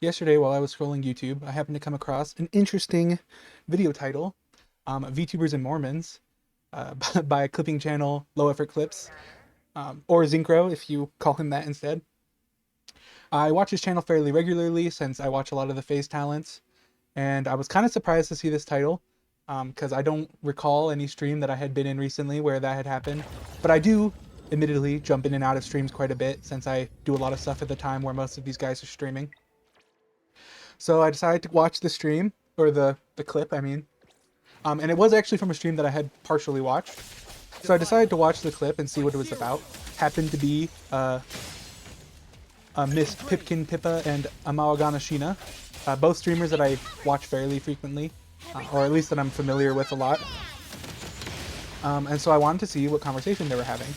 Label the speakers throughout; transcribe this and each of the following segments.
Speaker 1: Yesterday, while I was scrolling YouTube, I happened to come across an interesting video title, VTubers and Mormons, by a clipping channel, Low Effort Clips, or Zincro, if you call him that instead. I watch his channel fairly regularly since I watch a lot of the Phase talents, and I was kind of surprised to see this title, because I don't recall any stream that I had been in recently where that had happened, but I do, admittedly, jump in and out of streams quite a bit since I do a lot of stuff at the time where most of these guys are streaming. So I decided to watch the stream, or the clip, I mean. And it was actually from a stream that I had partially watched. So I decided to watch the clip and see what it was about. Happened to be Miss Pipkin Pippa and Amanogawa Shiina I, both streamers that I watch fairly frequently, or at least that I'm familiar with a lot. And so I wanted to see what conversation they were having.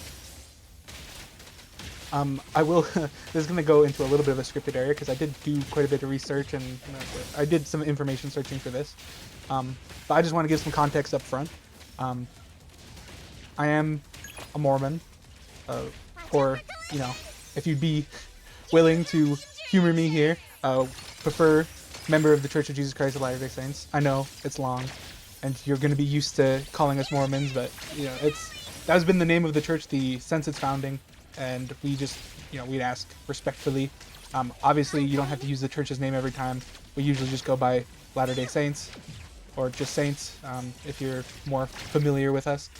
Speaker 1: I will, this is going to go into a little bit of a scripted area because I did do quite a bit of research and I did some information searching for this. But I just want to give some context up front. I am a Mormon, or, you know, if you'd be willing to humor me here, prefer member of the Church of Jesus Christ of Latter-day Saints. I know, it's long, and you're going to be used to calling us Mormons, but, you know, that has been the name of the church since its founding. And we just, you know, we'd ask respectfully. Obviously, you don't have to use the church's name every time. We usually just go by Latter-day Saints, or just Saints, if you're more familiar with us.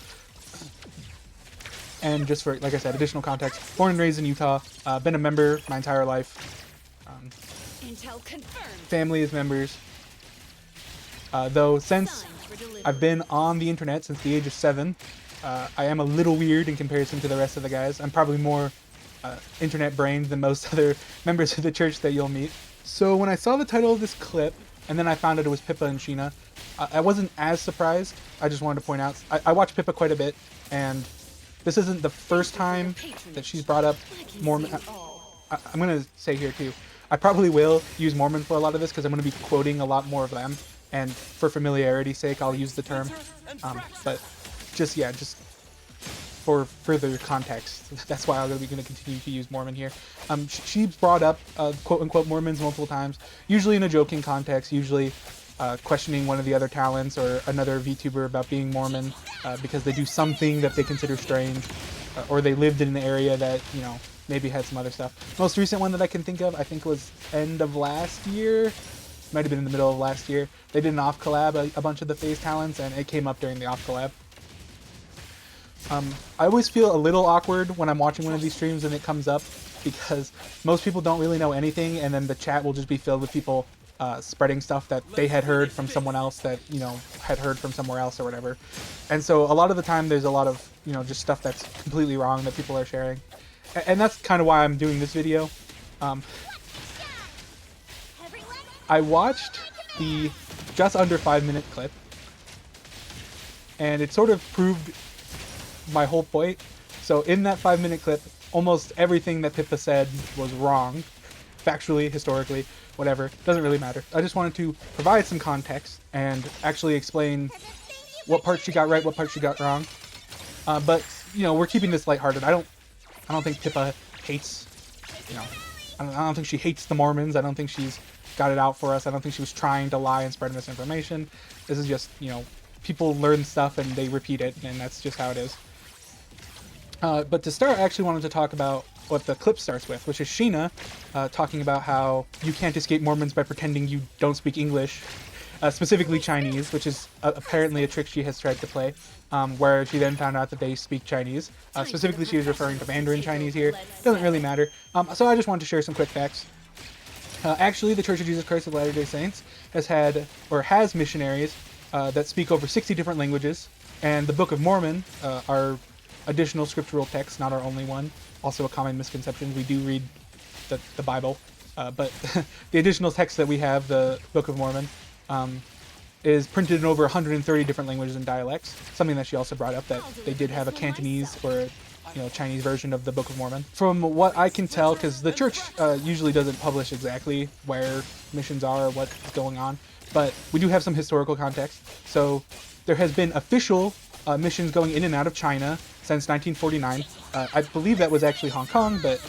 Speaker 1: And just for, like I said, additional context, born and raised in Utah, been a member my entire life.
Speaker 2: Intel confirmed.
Speaker 1: Family is members. Though since I've been on the internet since the age of 7, I am a little weird in comparison to the rest of the guys. I'm probably more internet brained than most other members of the church that you'll meet. So when I saw the title of this clip, and then I found out it was Pippa and Shiina, I wasn't as surprised. I just wanted to point out, I watch Pippa quite a bit, and this isn't the first time that she's brought up Mormon. I'm going to say here too, I probably will use Mormon for a lot of this because I'm going to be quoting a lot more of them, and for familiarity's sake, I'll use the term. But just for further context, that's why I'm going to continue to use Mormon here. She's brought up quote-unquote Mormons multiple times, usually in a joking context, usually questioning one of the other talents or another VTuber about being Mormon because they do something that they consider strange, or they lived in an area that, you know, maybe had some other stuff. Most recent one that I can think of, I think was end of last year, might have been in the middle of last year. They did an off collab, a bunch of the Phase talents, and it came up during the off collab. I always feel a little awkward when I'm watching one of these streams and it comes up because most people don't really know anything, and then the chat will just be filled with people spreading stuff that they had heard from someone else that, you know, had heard from somewhere else or whatever. And so a lot of the time there's a lot of, you know, just stuff that's completely wrong that people are sharing. And that's kind of why I'm doing this video. I watched the just under 5-minute clip, and it sort of proved my whole point. So in that 5-minute clip, almost everything that Pippa said was wrong, factually, historically, whatever, doesn't really matter. I just wanted to provide some context and actually explain what parts she got right, what parts she got wrong. But, you know, we're keeping this lighthearted. I don't think Pippa hates, you know, I don't think she hates the Mormons. I don't think she's got it out for us. I don't think she was trying to lie and spread misinformation. This is just, you know, people learn stuff and they repeat it, and that's just how it is. But to start, I actually wanted to talk about what the clip starts with, which is Shiina talking about how you can't escape Mormons by pretending you don't speak English, specifically Chinese, which is apparently a trick she has tried to play, where she then found out that they speak Chinese. Specifically, she was referring to Mandarin Chinese here. Doesn't really matter. So I just wanted to share some quick facts. Actually, the Church of Jesus Christ of Latter-day Saints has missionaries that speak over 60 different languages, and the Book of Mormon, our additional scriptural text, not our only one. Also a common misconception, we do read the Bible, but the additional text that we have, the Book of Mormon, is printed in over 130 different languages and dialects. Something that she also brought up, that they did have a Cantonese or a, you know, Chinese version of the Book of Mormon. From what I can tell, because the church usually doesn't publish exactly where missions are or what's going on, but we do have some historical context. So there has been official missions going in and out of China since 1949. I believe that was actually Hong Kong, but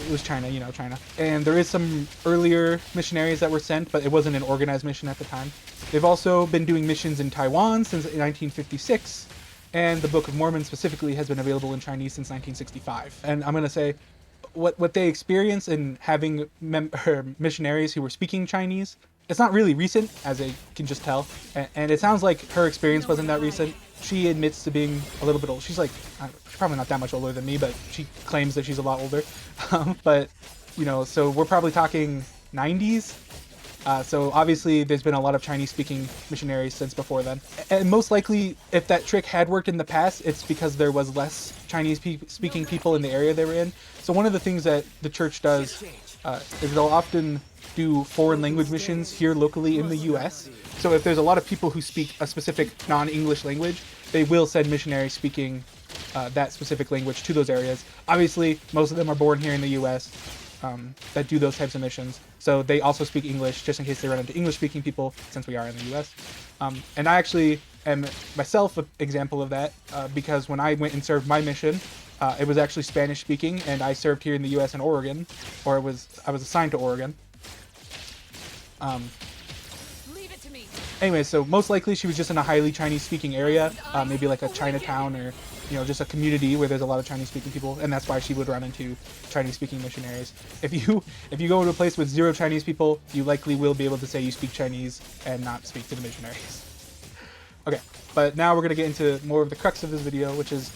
Speaker 1: it was China, you know, China. And there is some earlier missionaries that were sent, but it wasn't an organized mission at the time. They've also been doing missions in Taiwan since 1956, and the Book of Mormon specifically has been available in Chinese since 1965. And I'm going to say what they experience in having missionaries who were speaking Chinese, it's not really recent, as I can just tell. And it sounds like her experience wasn't that recent. She admits to being a little bit old. She's like, she's probably not that much older than me, but she claims that she's a lot older. But, you know, so we're probably talking 90s. So obviously there's been a lot of Chinese-speaking missionaries since before then. And most likely, if that trick had worked in the past, it's because there was less Chinese-speaking people in the area they were in. So one of the things that the church does is they'll often do foreign language missions here locally in the U.S. So if there's a lot of people who speak a specific non-English language, they will send missionaries speaking that specific language to those areas. Obviously, most of them are born here in the U.S. That do those types of missions. So they also speak English, just in case they run into English-speaking people, since we are in the U.S. And I actually am myself an example of that, because when I went and served my mission, it was actually Spanish-speaking, and I served here in the U.S. in Oregon, or I was assigned to Oregon.
Speaker 2: Leave it to me.
Speaker 1: Anyway, so most likely she was just in a highly Chinese-speaking area, maybe like a Chinatown, or you know, just a community where there's a lot of Chinese-speaking people, and that's why she would run into Chinese-speaking missionaries. If you go to a place with 0 Chinese people, you likely will be able to say you speak Chinese and not speak to the missionaries. Okay, but now we're going to get into more of the crux of this video, which is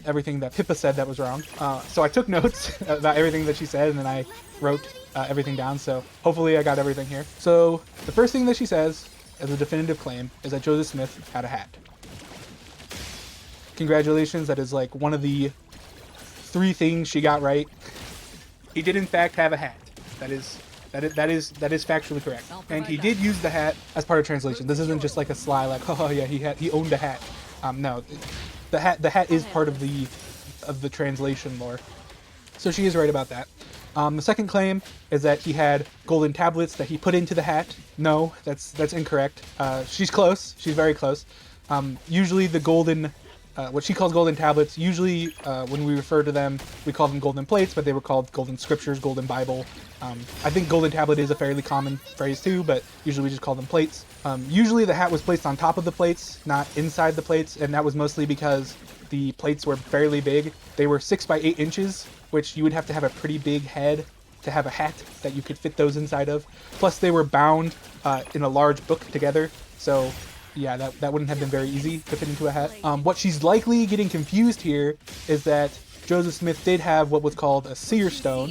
Speaker 1: everything that Pippa said that was wrong. So I took notes about everything that she said, and then I wrote everything down, so hopefully I got everything here. So the first thing that she says as a definitive claim is that Joseph Smith had a hat. Congratulations, that is like one of the 3 things she got right. He did in fact have a hat. That is factually correct. And he did use the hat as part of translation. This isn't just like a sly like, oh yeah, he owned a hat. No, the hat is part of the translation lore. So she is right about that. The second claim is that he had golden tablets that he put into the hat. No, that's incorrect. She's close. She's very close. Usually the golden, what she calls golden tablets, usually when we refer to them, we call them golden plates, but they were called golden scriptures, golden Bible. I think golden tablet is a fairly common phrase too, but usually we just call them plates. Usually the hat was placed on top of the plates, not inside the plates, and that was mostly because the plates were fairly big. They were 6 by 8 inches, which you would have to have a pretty big head to have a hat that you could fit those inside of. Plus they were bound in a large book together, so yeah, that wouldn't have been very easy to fit into a hat. What she's likely getting confused here is that Joseph Smith did have what was called a seer stone,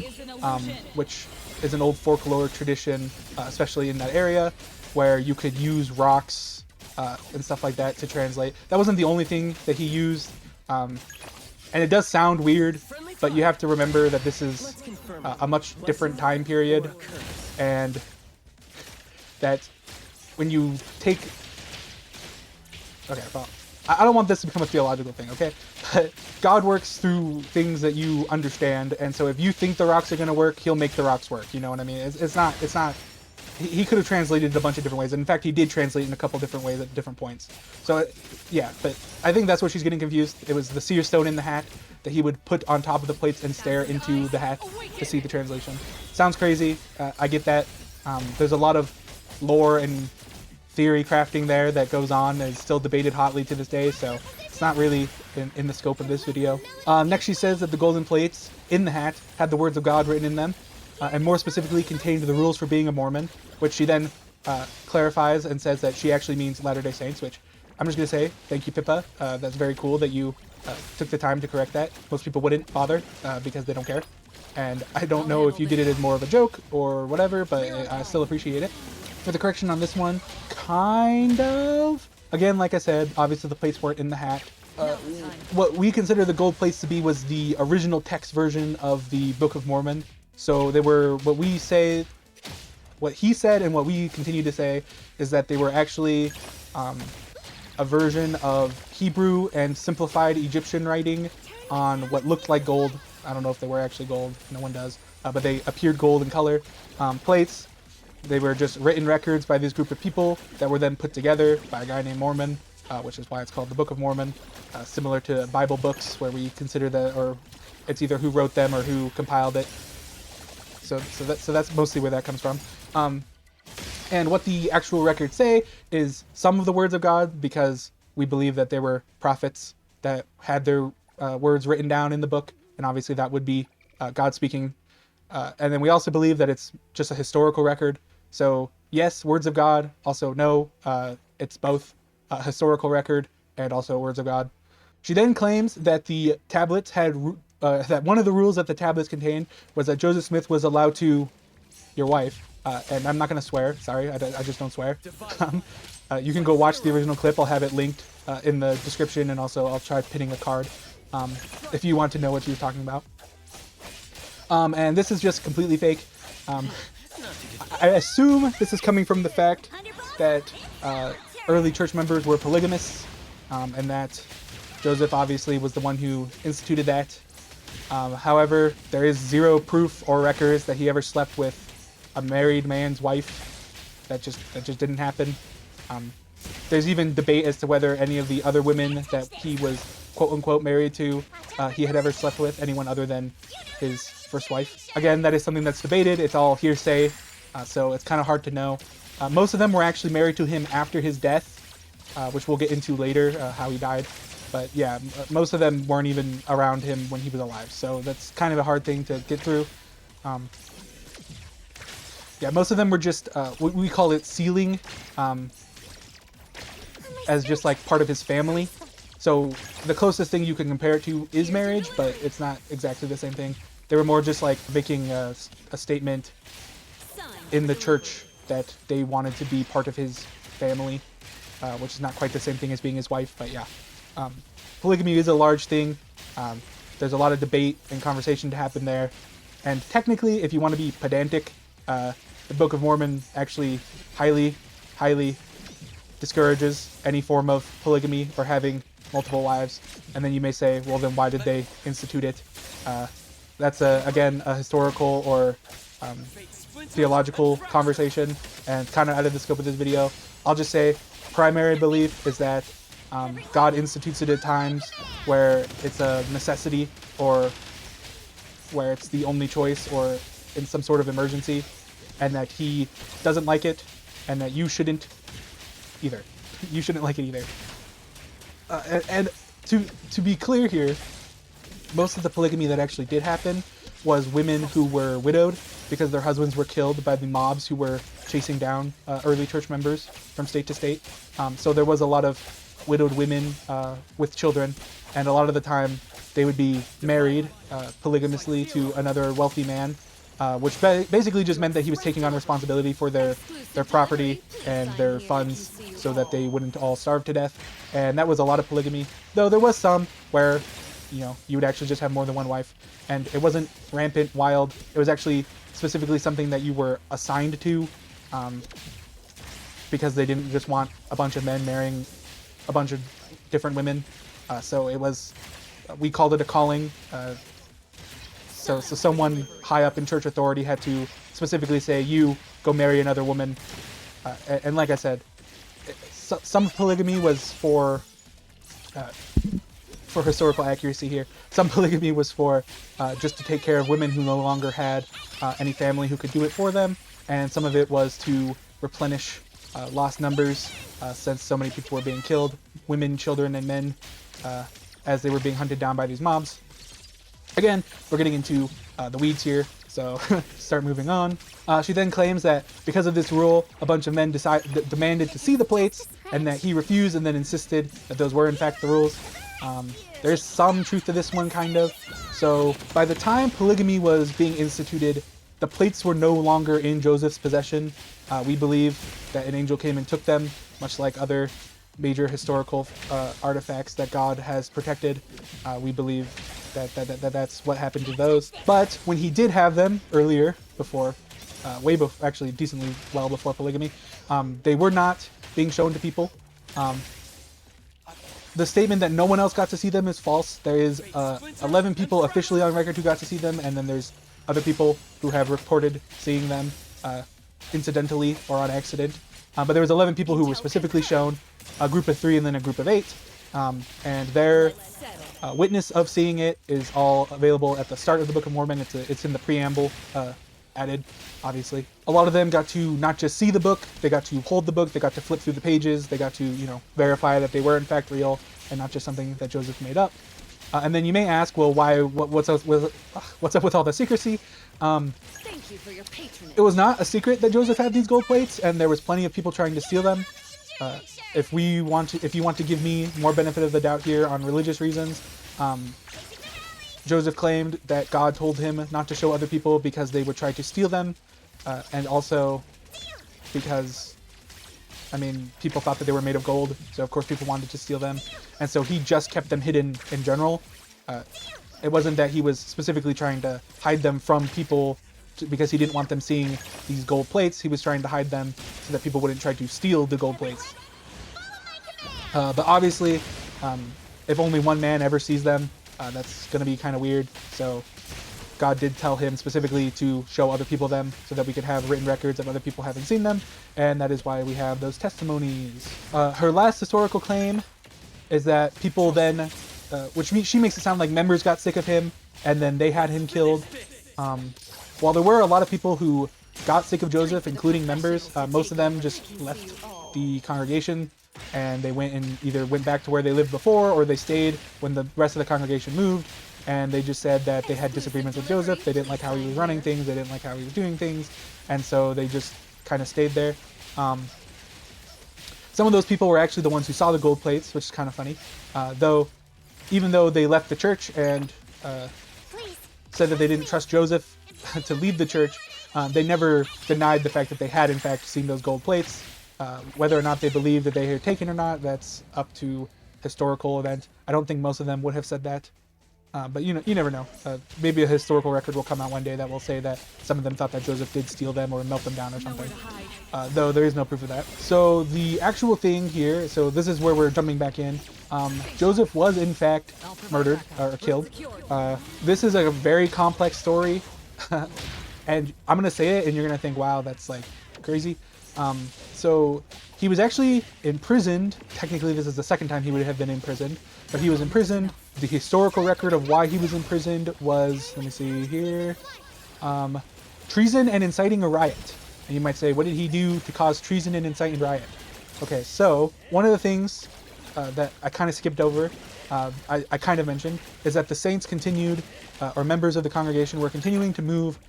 Speaker 1: which is an old folklore tradition, especially in that area, where you could use rocks and stuff like that to translate. That wasn't the only thing that he used, and it does sound weird, but you have to remember that this is a much different time period, and that when you take... Okay, well, I don't want this to become a theological thing, okay? But God works through things that you understand, and so if you think the rocks are going to work, he'll make the rocks work, you know what I mean? It's not... He could have translated it a bunch of different ways, and in fact, he did translate in a couple different ways at different points. So, yeah, but I think that's what she's getting confused. It was the seer stone in the hat that he would put on top of the plates and stare into the hat to see the translation. Sounds crazy. I get that. There's a lot of lore and theory crafting there that goes on and is still debated hotly to this day, so it's not really in the scope of this video. Next, she says that the golden plates in the hat had the words of God written in them, and more specifically contained the rules for being a Mormon, which she then clarifies and says that she actually means Latter-day Saints, which I'm just going to say, thank you, Pippa. That's very cool that you took the time to correct that. Most people wouldn't bother because they don't care. And I don't know if you did it as more of a joke or whatever, but I still appreciate it. For the correction on this one, kind of. Again, like I said, obviously the plates weren't in the hat. What we consider the gold plates to be was the original text version of the Book of Mormon. So they were, what he said and what we continue to say is that they were actually a version of Hebrew and simplified Egyptian writing on what looked like gold. I don't know if they were actually gold, no one does, but they appeared gold in color. Plates, they were just written records by this group of people that were then put together by a guy named Mormon, which is why it's called the Book of Mormon, similar to Bible books where we consider that, or it's either who wrote them or who compiled it. So that's mostly where that comes from. And what the actual records say is some of the words of God, because we believe that there were prophets that had their words written down in the book, and obviously that would be God speaking. And then we also believe that it's just a historical record. So yes, words of God. Also no, it's both a historical record and also words of God. She then claims that the tablets had that one of the rules that the tablets contained was that Joseph Smith was allowed to, your wife, and I'm not going to swear. Sorry, I just don't swear. You can go watch the original clip. I'll have it linked in the description, and also I'll try pinning a card if you want to know what she was talking about. And this is just completely fake. I assume this is coming from the fact that early church members were polygamists, and that Joseph obviously was the one who instituted that. However, there is zero proof or records that he ever slept with a married man's wife. That just didn't happen. There's even debate as to whether any of the other women that he was quote unquote married to, he had ever slept with anyone other than his first wife. Again, that is something that's debated. It's all hearsay, so it's kind of hard to know. Most of them were actually married to him after his death, which we'll get into later, how he died. But yeah, most of them weren't even around him when he was alive, so that's kind of a hard thing to get through. Yeah, most of them were just, we call it sealing, as just like part of his family. So the closest thing you can compare it to is marriage, but it's not exactly the same thing. They were more just like making a statement in the church that they wanted to be part of his family, which is not quite the same thing as being his wife, but yeah. Polygamy is a large thing. There's a lot of debate and conversation to happen there. And technically, if you want to be pedantic, the Book of Mormon actually highly discourages any form of polygamy or having multiple wives. And then you may say, well, then why did they institute it? That's, again, a historical or theological conversation, and kind of out of the scope of this video. I'll just say primary belief is that God institutes it at times where it's a necessity, or where it's the only choice, or in some sort of emergency, and that he doesn't like it, and that you shouldn't either. You shouldn't like it either. And to be clear here, most of the polygamy that actually did happen was women who were widowed because their husbands were killed by the mobs who were chasing down early church members from state to state. So there was a lot of widowed women with children, and a lot of the time they would be married polygamously to another wealthy man, which basically just meant that he was taking on responsibility for their property and their funds so that they wouldn't all starve to death. And that was a lot of polygamy, though there was some where, you know, you would actually just have more than one wife, and it wasn't rampant, wild. It was actually specifically something that you were assigned to, because they didn't just want a bunch of men marrying a bunch of different women. So it was, we called it a calling. So someone high up in church authority had to specifically say, you go marry another woman. And like I said, some polygamy was for historical accuracy here. Some polygamy was for just to take care of women who no longer had any family who could do it for them. And some of it was to replenish lost numbers, since so many people were being killed, women, children, and men, as they were being hunted down by these mobs. Again, we're getting into the weeds here, so start moving on. She then claims that because of this rule, a bunch of men demanded to see the plates, and that he refused and then insisted that those were in fact the rules. There's some truth to this one, kind of. So by the time polygamy was being instituted, the plates were no longer in Joseph's possession. We believe that an angel came and took them, much like other major historical artifacts that God has protected. We believe that's what happened to those. But when he did have them earlier, before, way before, actually decently well before polygamy, they were not being shown to people. The statement that no one else got to see them is false. There is 11 people officially on record who got to see them, and then there's other people who have reported seeing them incidentally or on accident. But there was 11 people who were specifically shown, a group of 3 and then a group of 8. And their witness of seeing it is all available at the start of the Book of Mormon. It's in the preamble added, obviously. A lot of them got to not just see the book, they got to hold the book, they got to flip through the pages, they got to, verify that they were in fact real and not just something that Joseph made up. And then you may ask, well, what's up with all the secrecy?
Speaker 2: Thank you for your patronage.
Speaker 1: It was not a secret that Joseph had these gold plates, and there was plenty of people trying to steal them. If you want to give me more benefit of the doubt here on religious reasons, Joseph claimed that God told him not to show other people because they would try to steal them, and also because, people thought that they were made of gold, so of course people wanted to steal them, and so he just kept them hidden in general. It wasn't that he was specifically trying to hide them from people because he didn't want them seeing these gold plates. He was trying to hide them so that people wouldn't try to steal the gold plates. But obviously, if only one man ever sees them, that's going to be kind of weird. So God did tell him specifically to show other people them so that we could have written records of other people having seen them. And that is why we have those testimonies. Her last historical claim is that people then, she makes it sound like members got sick of him and then they had him killed. While there were a lot of people who got sick of Joseph, including members, most of them just left the congregation and they either went back to where they lived before or they stayed when the rest of the congregation moved, and they just said that they had disagreements with Joseph. They didn't like how he was running things, they didn't like how he was doing things, and so they just kind of stayed there. Some of those people were actually the ones who saw the gold plates, which is kind of funny, even though they left the church and said that they didn't trust Joseph to lead the church, they never denied the fact that they had in fact seen those gold plates. Whether or not they believe that they were taken or not, that's up to historical event. I don't think most of them would have said that, but you never know. Maybe a historical record will come out one day that will say that some of them thought that Joseph did steal them or melt them down or something. Though there is no proof of that. So the actual thing here, so this is where we're jumping back in. Joseph was in fact murdered or killed. This is a very complex story, and I'm gonna say it, and you're gonna think, "Wow, that's like crazy." So he was actually imprisoned. Technically, this is the second time he would have been imprisoned, but he was imprisoned. The historical record of why he was imprisoned was, let me see here, treason and inciting a riot. And you might say, what did he do to cause treason and inciting riot? Okay, so one of the things that I kind of skipped over, I kind of mentioned, is that the saints continued, or members of the congregation were continuing to move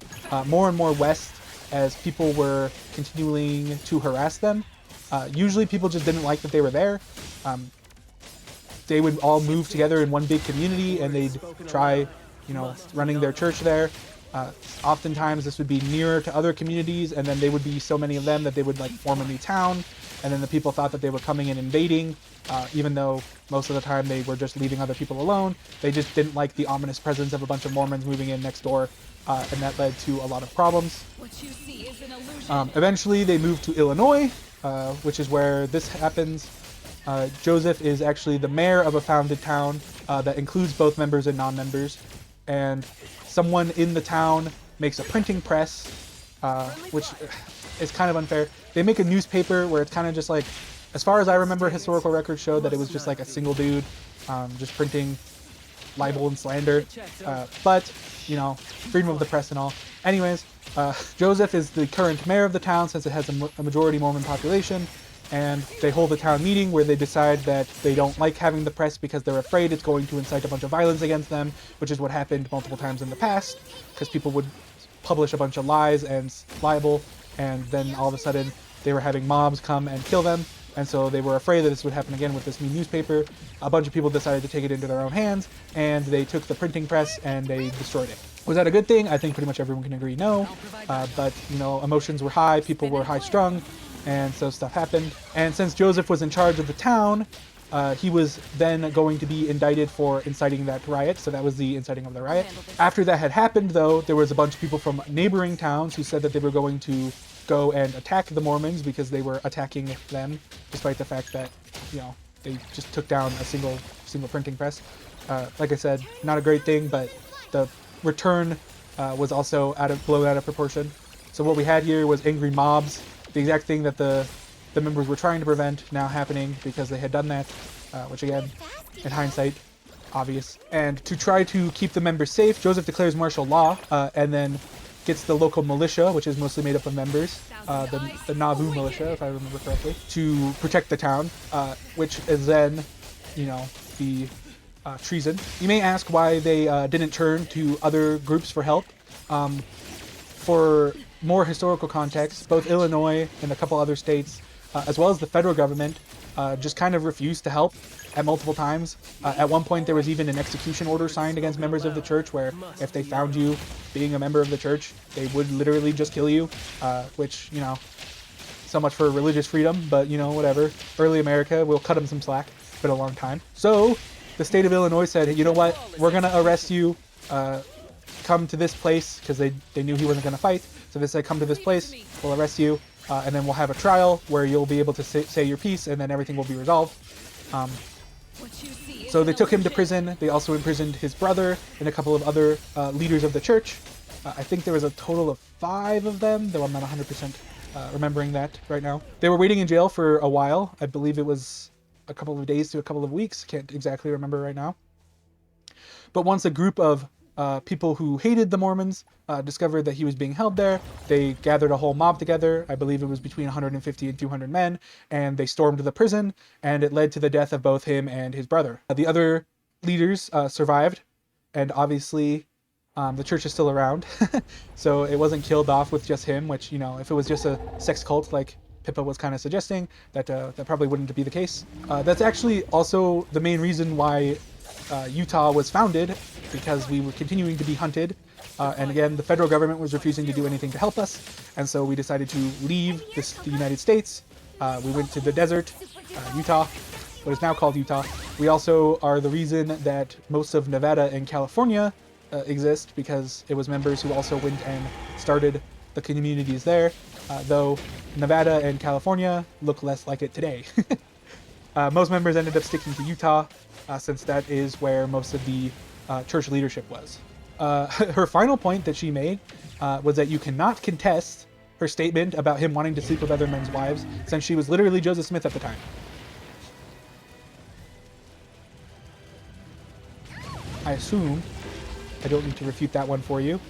Speaker 1: more and more west as people were continuing to harass them. Usually people just didn't like that they were there. They would all move together in one big community and they'd try, running their church there. Oftentimes this would be nearer to other communities, and then they would be so many of them that they would form a new town, and then the people thought that they were coming and invading, even though most of the time they were just leaving other people alone. They just didn't like the ominous presence of a bunch of Mormons moving in next door, and that led to a lot of problems.
Speaker 2: What you see is an illusion.
Speaker 1: Eventually they moved to Illinois, which is where this happens. Joseph is actually the mayor of a founded town that includes both members and non-members, and someone in the town makes a printing press, which is kind of unfair. They make a newspaper where it's kind of just like, as far as I remember, historical records show that it was just like a single dude just printing libel and slander, but freedom of the press and all. Anyways, Joseph is the current mayor of the town since it has a majority Mormon population, and they hold a town meeting where they decide that they don't like having the press because they're afraid it's going to incite a bunch of violence against them, which is what happened multiple times in the past, because people would publish a bunch of lies and libel, and then all of a sudden they were having mobs come and kill them, and so they were afraid that this would happen again with this new newspaper. A bunch of people decided to take it into their own hands, and they took the printing press and they destroyed it. Was that a good thing? I think pretty much everyone can agree no, but emotions were high, people were high-strung, and so stuff happened. And since Joseph was in charge of the town, he was then going to be indicted for inciting that riot, so that was the inciting of the riot. After that had happened, though, there was a bunch of people from neighboring towns who said that they were going to go and attack the Mormons because they were attacking them, despite the fact that, they just took down a single printing press. Like I said, not a great thing, but the return was also blown out of proportion. So what we had here was angry mobs, the exact thing that the members were trying to prevent now happening because they had done that, which again, in hindsight, obvious. And to try to keep the members safe, Joseph declares martial law, and then gets the local militia, which is mostly made up of members, the Nauvoo militia, if I remember correctly, to protect the town, which is then, the treason. You may ask why they didn't turn to other groups for help. For more historical context, both Illinois and a couple other states, as well as the federal government, just kind of refused to help at multiple times. At one point, there was even an execution order signed against members of the church where if they found you being a member of the church, they would literally just kill you, which, so much for religious freedom, but, whatever. Early America, we'll cut them some slack. It's been a long time. So the state of Illinois said, hey, you know what? We're going to arrest you. Come to this place, because they knew he wasn't going to fight. So they said, come to this place, we'll arrest you, and then we'll have a trial where you'll be able to say your piece, and then everything will be resolved. So they took him to prison. They also imprisoned his brother and a couple of other leaders of the church. I think there was a total of 5 of them, though I'm not 100% remembering that right now. They were waiting in jail for a while. I believe it was a couple of days to a couple of weeks. Can't exactly remember right now. But once a group of people who hated the Mormons discovered that he was being held there, they gathered a whole mob together. I believe it was between 150 and 200 men, and they stormed the prison, and it led to the death of both him and his brother. The other leaders survived, and obviously the church is still around, so it wasn't killed off with just him, which, if it was just a sex cult like Pippa was kind of suggesting, that probably wouldn't be the case. That's actually also the main reason why Utah was founded, because we were continuing to be hunted, and again, the federal government was refusing to do anything to help us, and so we decided to leave the United States. We went to the desert, Utah, what is now called Utah. We also are the reason that most of Nevada and California exist, because it was members who also went and started the communities there, though Nevada and California look less like it today. Most members ended up sticking to Utah, since that is where most of the church leadership was. Her final point that she made was that you cannot contest her statement about him wanting to sleep with other men's wives, since she was literally Joseph Smith at the time. I assume I don't need to refute that one for you.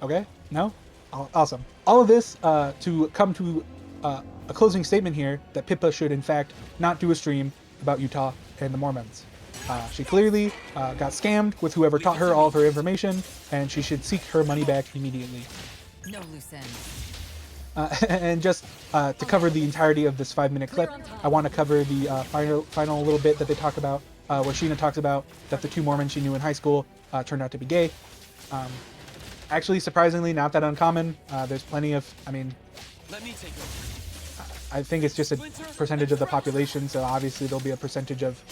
Speaker 1: Okay? No? Awesome. All of this to come to a closing statement here that Pippa should in fact not do a stream about Utah and the Mormons. She clearly got scammed with whoever taught her all of her information, and she should seek her money back immediately.
Speaker 2: No loose ends.
Speaker 1: And just to cover the entirety of this 5-minute clip, I want to cover the final little bit that they talk about, where Shiina talks about that the 2 Mormons she knew in high school turned out to be gay. Actually, surprisingly, not that uncommon. There's plenty of, I think it's just a percentage of the population, so obviously there'll be a percentage of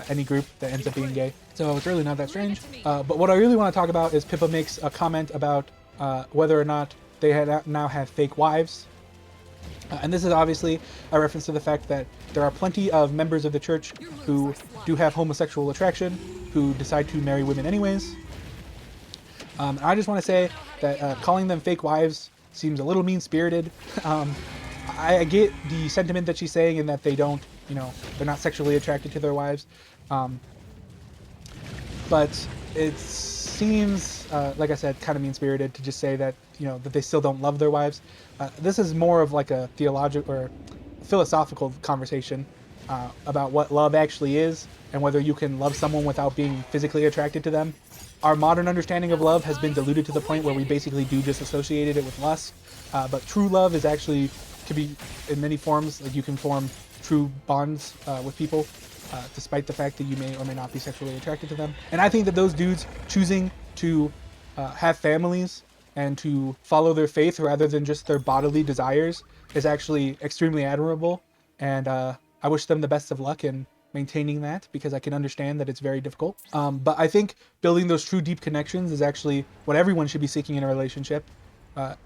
Speaker 1: any group that ends up being gay. So it's really not that strange. But what I really want to talk about is Pippa makes a comment about whether or not they now have fake wives. And this is obviously a reference to the fact that there are plenty of members of the church who do have homosexual attraction, who decide to marry women anyways. I just want to say that calling them fake wives seems a little mean-spirited. I get the sentiment that she's saying in that they don't, they're not sexually attracted to their wives. But it seems, like I said, kind of mean-spirited to just say that, that they still don't love their wives. This is more of like a theological or philosophical conversation about what love actually is and whether you can love someone without being physically attracted to them. Our modern understanding of love has been diluted to the point where we basically do just associate it with lust. But true love is actually, could be in many forms. Like you can form true bonds with people, despite the fact that you may or may not be sexually attracted to them. And I think that those dudes choosing to have families and to follow their faith rather than just their bodily desires is actually extremely admirable. And I wish them the best of luck in maintaining that, because I can understand that it's very difficult. But I think building those true deep connections is actually what everyone should be seeking in a relationship.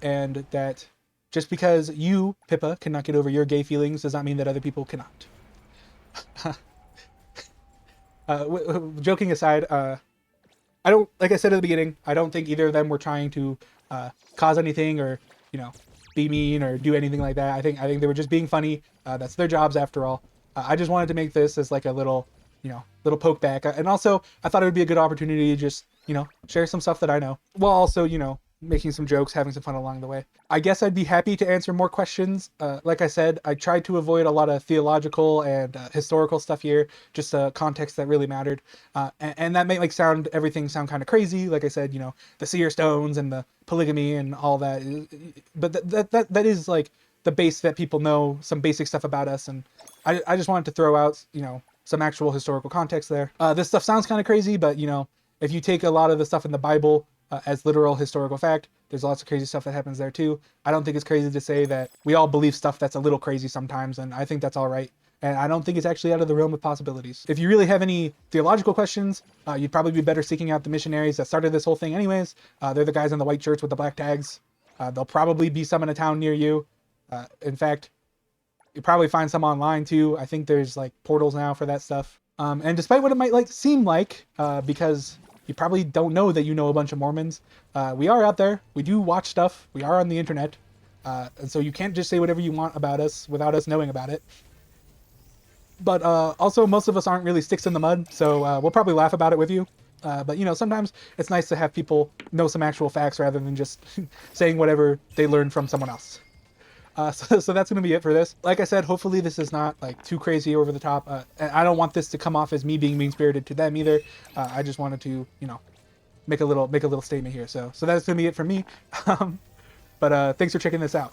Speaker 1: And that just because you, Pippa, cannot get over your gay feelings does not mean that other people cannot. Joking aside, I don't, like I said at the beginning, I don't think either of them were trying to cause anything or, be mean or do anything like that. I think they were just being funny. That's their jobs after all. I just wanted to make this as like a little, little poke back. And also, I thought it would be a good opportunity to just, share some stuff that I know. While also, making some jokes, having some fun along the way. I guess I'd be happy to answer more questions. Like I said, I tried to avoid a lot of theological and historical stuff here, just context that really mattered. And that may like everything sound kind of crazy. Like I said, you know, the seer stones and the polygamy and all that. But that is like the base that people know, some basic stuff about us. And I just wanted to throw out, you know, some actual historical context there. This stuff sounds kind of crazy, but you know, if you take a lot of the stuff in the Bible as literal historical fact, there's lots of crazy stuff that happens there too. I don't think it's crazy to say that we all believe stuff that's a little crazy sometimes, and I think that's all right. And I don't think it's actually out of the realm of possibilities. If you really have any theological questions, you'd probably be better seeking out the missionaries that started this whole thing anyways. They're the guys in the white shirts with the black tags. There'll probably be some in a town near you. In fact, you probably find some online too. I think there's like portals now for that stuff. And despite what it might like seem like, because you probably don't know that you know a bunch of Mormons, we are out there. We do watch stuff. We are on the internet. And so you can't just say whatever you want about us without us knowing about it. But also, most of us aren't really sticks in the mud, so we'll probably laugh about it with you. But, you know, sometimes it's nice to have people know some actual facts rather than just saying whatever they learned from someone else. So that's going to be it for this. Like I said, hopefully this is not like too crazy over the top. And I don't want this to come off as me being mean-spirited to them either. I just wanted to, you know, make a little statement here. So that's going to be it for me. But thanks for checking this out.